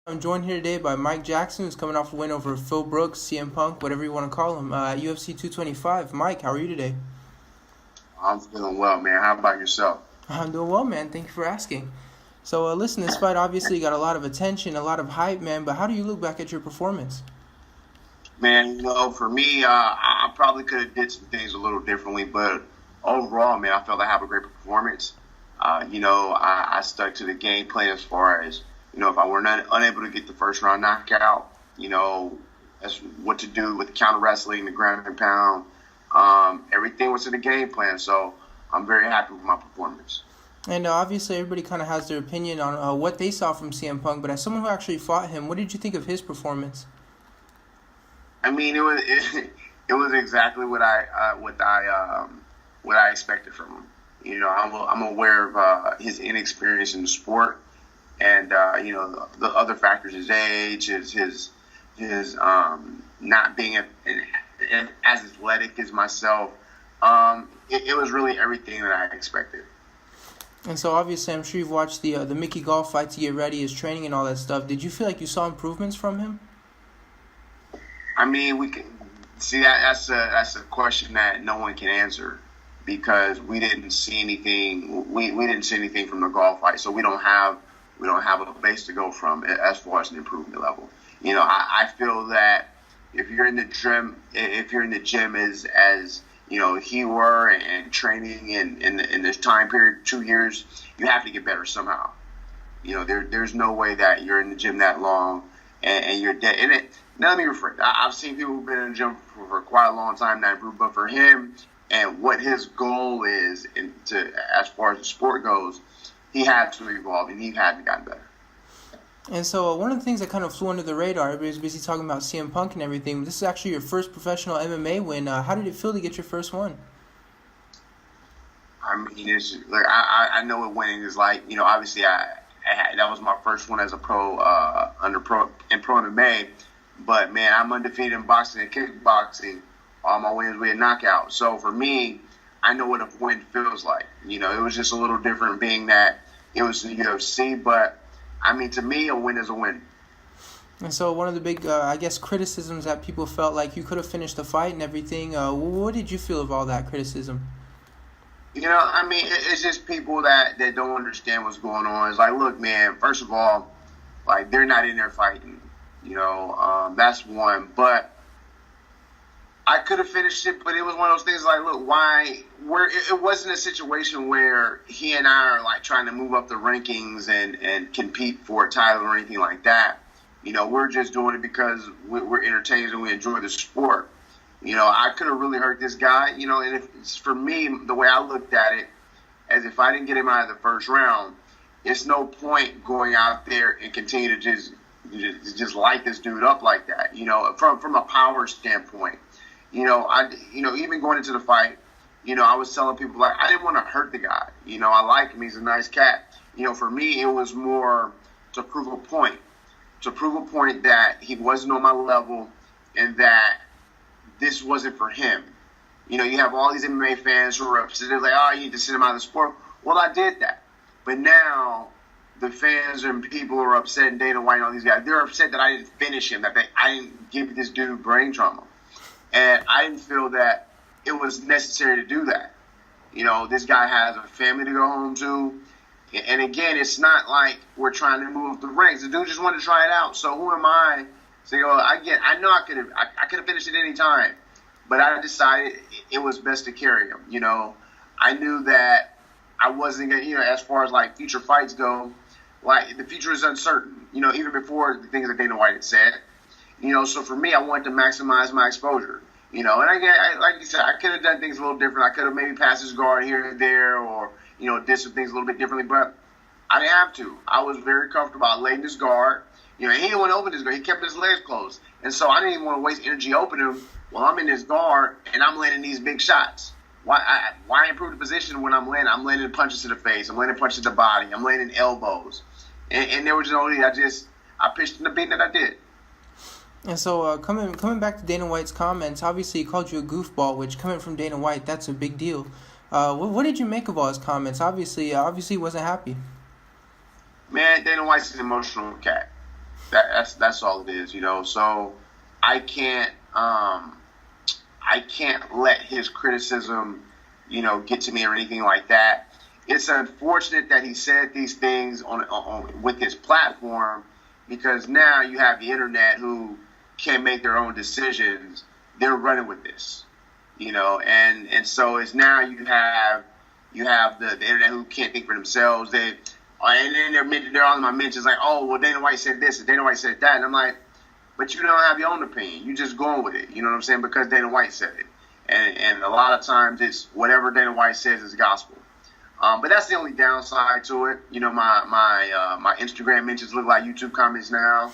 I'm joined here today by Mike Jackson, who's coming off a win over Phil Brooks, CM Punk, whatever you want to call him, at UFC 225. Mike, how are you today? I'm feeling well, man. How about yourself? I'm doing well, man. Thank you for asking. So, listen, this fight obviously got a lot of attention, a lot of hype, man, but how do you look back at your performance? Man, for me, I probably could have did some things a little differently, but overall, man, I felt I have a great performance. I stuck to the game plan as far as, if I were unable to get the first round knockout, that's what to do with the counter wrestling, the ground and pound. Everything was in the game plan, so I'm very happy with my performance. And obviously everybody kind of has their opinion on what they saw from CM Punk, but as someone who actually fought him, what did you think of his performance? I mean, it was exactly what I expected from him. I'm aware of his inexperience in the sport, and the other factors, his age, his not being as athletic as myself. It was really everything that I expected. And so obviously I'm sure you've watched the Mickey Golf fight to get ready, his training and all that stuff. Did you feel like you saw improvements from him? I mean, we can see that's a question that no one can answer because we didn't see anything. We didn't see anything from the golf fight, so we don't have a base to go from as far as an improvement level. I feel that if you're in the gym as he were and training in this time period, 2 years, you have to get better somehow. There's no way that you're in the gym that long and you're dead. And now let me rephrase. I've seen people who've been in the gym for quite a long time not improve, but for him and what his goal is as far as the sport goes, he had to evolve and he had to get better. And so one of the things that kind of flew under the radar, everybody's busy talking about CM Punk and everything. This is actually your first professional MMA win. How did it feel to get your first one? I mean, I know what winning is like. Obviously, that was my first one as a pro in pro MMA. But man, I'm undefeated in boxing and kickboxing. All my wins were a knockout. So for me, I know what a win feels like. It was just a little different, being that it was the UFC, but. I mean, to me, a win is a win. And so one of the big, criticisms that people felt like you could have finished the fight and everything. What did you feel of all that criticism? I mean, it's just people that don't understand what's going on. It's like, look, man, first of all, like, they're not in there fighting. That's one. But I could have finished it, but it was one of those things like, look, it wasn't a situation where he and I are like trying to move up the rankings and compete for a title or anything like that. We're just doing it because we're entertained and we enjoy the sport. I could have really hurt this guy, and for me, the way I looked at it, as if I didn't get him out of the first round, it's no point going out there and continue to just light this dude up like that, from a power standpoint. Even going into the fight, I was telling people, like, I didn't want to hurt the guy. I like him. He's a nice cat. For me, it was more to prove a point. To prove a point that he wasn't on my level and that this wasn't for him. You have all these MMA fans who are upset. They're like, oh, you need to send him out of the sport. Well, I did that. But now the fans and people are upset, and Dana White and all these guys, they're upset that I didn't finish him, that I didn't give this dude brain trauma. And I didn't feel that it was necessary to do that. This guy has a family to go home to. And again, it's not like we're trying to move up the ranks. The dude just wanted to try it out. So who am I to say, I know I could have finished it any time. But I decided it was best to carry him. I knew that I wasn't going to, as far as like future fights go, like the future is uncertain, even before the things that Dana White had said. So for me, I wanted to maximize my exposure. And again, like you said, I could have done things a little different. I could have maybe passed his guard here and there, or did some things a little bit differently. But I didn't have to. I was very comfortable. I laid his guard. And he didn't want to open his guard. He kept his legs closed, and so I didn't even want to waste energy opening him while I'm in his guard and I'm landing these big shots. Why improve the position when I'm landing punches to the face, I'm landing punches to the body, I'm landing elbows, and there was no need. I pitched in the beat that I did. And so coming back to Dana White's comments, obviously he called you a goofball, which coming from Dana White, that's a big deal. What did you make of all his comments? Obviously he wasn't happy. Man, Dana White's an emotional cat. That's all it is, you know. So I can't let his criticism, you know, get to me or anything like that. It's unfortunate that he said these things on with his platform, because now you have the internet who can make their own decisions. They're running with this, you know, and so it's now you have the internet who can't think for themselves. And then they're on my mentions like, oh, well, Dana White said this and Dana White said that, and I'm like, but you don't have your own opinion. You just going with it. You know what I'm saying? Because Dana White said it. And a lot of times it's whatever Dana White says is gospel. But that's the only downside to it. You know, my Instagram mentions look like YouTube comments now,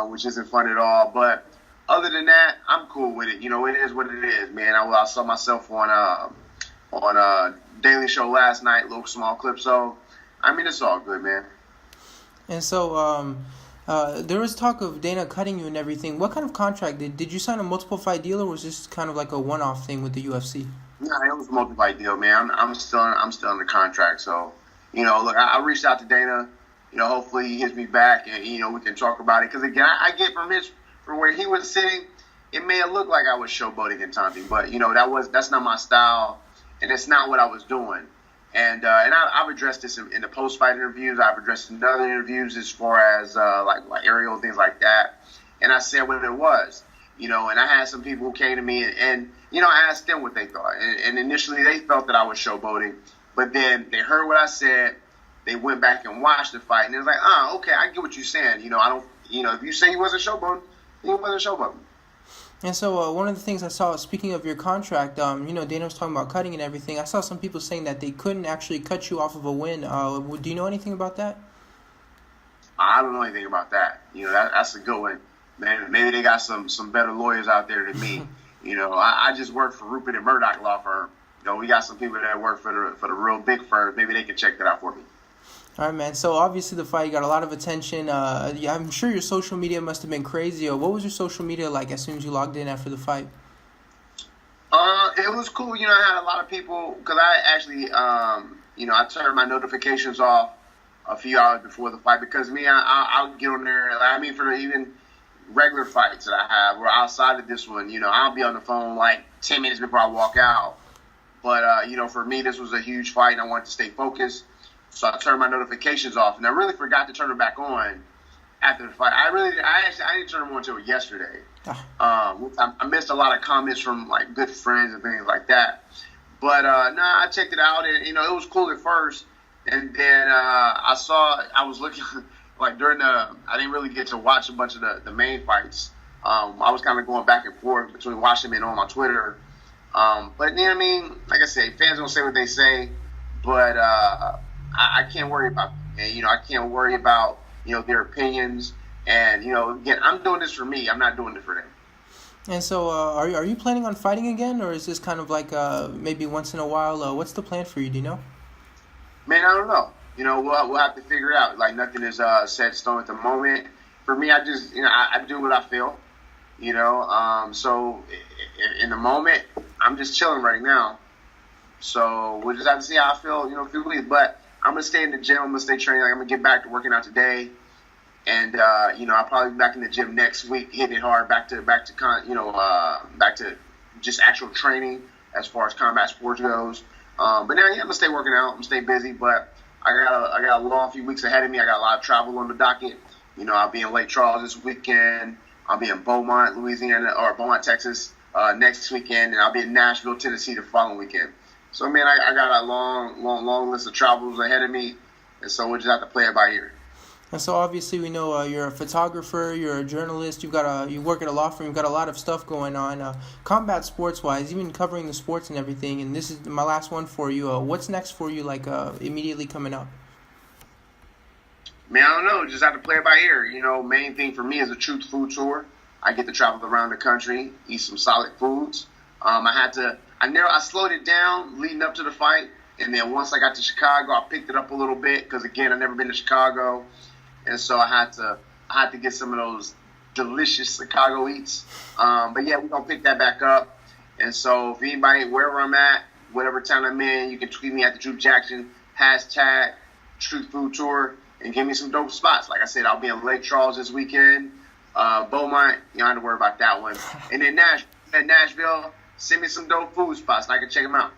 which isn't fun at all. But other than that, I'm cool with it. You know, it is what it is, man. I saw myself on a Daily Show last night, little small clip. So, I mean, it's all good, man. And so, there was talk of Dana cutting you and everything. What kind of contract did you sign a multiple fight deal, or was this kind of like a one-off thing with the UFC? No, it was a multiple fight deal, man. I'm still under contract. So, you know, look, I reached out to Dana. You know, hopefully he hits me back, and you know we can talk about it. Because again, I get from where he was sitting, it may have looked like I was showboating and taunting, but you know that's not my style, and it's not what I was doing. And I've addressed this in the post-fight interviews. I've addressed it in other interviews as far as like aerial things like that. And I said what it was, you know. And I had some people who came to me and you know, I asked them what they thought. And initially they felt that I was showboating, but then they heard what I said. They went back and watched the fight, and it was like, okay, I get what you're saying. You know, I don't, you know, if you say he wasn't showboating, he wasn't showboating. And so one of the things I saw, speaking of your contract, you know, Dana was talking about cutting and everything. I saw some people saying that they couldn't actually cut you off of a win. Do you know anything about that? I don't know anything about that. You know, that's a good one. Man, maybe they got some better lawyers out there than me. You know, I just work for Rupert and Murdoch law firm. You know, we got some people that work for the real big firms. Maybe they can check that out for me. All right, man. So obviously the fight got a lot of attention. Yeah, I'm sure your social media must have been crazy. What was your social media like as soon as you logged in after the fight? It was cool. You know, I had a lot of people, because I actually, you know, I turned my notifications off a few hours before the fight, because I'll get on there. I mean, for even regular fights that I have, or outside of this one, you know, I'll be on the phone like 10 minutes before I walk out. But, you know, for me, this was a huge fight, and I wanted to stay focused. So I turned my notifications off, and I really forgot to turn them back on after the fight. I didn't turn them on until yesterday. I missed a lot of comments from like good friends and things like that. But I checked it out, and you know, it was cool at first. And then I was looking like I didn't really get to watch a bunch of the main fights. I was kind of going back and forth between watching them and on my Twitter. But you know what I mean? Like I say, fans don't say what they say, but I can't worry about them. And, you know, I can't worry about, you know, their opinions. And, you know, again, I'm doing this for me. I'm not doing it for them. And so are you planning on fighting again, or is this kind of like maybe once in a while? What's the plan for you? Do you know? Man, I don't know. You know, we'll have to figure it out. Like, nothing is set in stone at the moment. For me, I just, you know, I do what I feel. You know, so in the moment, I'm just chilling right now. So we'll just have to see how I feel, you know, a few weeks. But I'm going to stay in the gym. I'm going to stay training. Like, I'm going to get back to working out today. And, you know, I'll probably be back in the gym next week, hitting it hard, back to just actual training as far as combat sports goes. But now, yeah, I'm going to stay working out. I'm going to stay busy. But I got a long few weeks ahead of me. I got a lot of travel on the docket. You know, I'll be in Lake Charles this weekend. I'll be in Beaumont, Texas next weekend. And I'll be in Nashville, Tennessee the following weekend. So, man, I got a long list of travels ahead of me, and so we'll just have to play it by ear. And so, obviously, we know you're a photographer, you're a journalist, you work at a law firm, you've got a lot of stuff going on. Combat sports-wise, even covering the sports and everything, and this is my last one for you. What's next for you, like, immediately coming up? Man, I don't know. Just have to play it by ear. You know, main thing for me is a Truth Food Tour. I get to travel around the country, eat some solid foods. I slowed it down leading up to the fight, and then once I got to Chicago, I picked it up a little bit because, again, I've never been to Chicago, and so I had to get some of those delicious Chicago eats. But yeah, we're gonna pick that back up. And so if anybody, wherever I'm at, whatever town I'm in, you can tweet me at the Drew Jackson #Truth Food Tour. and give me some dope spots. Like I said, I'll be in Lake Charles this weekend. Beaumont, you don't have to worry about that one. And then Nashville, send me some dope food spots and I can check them out.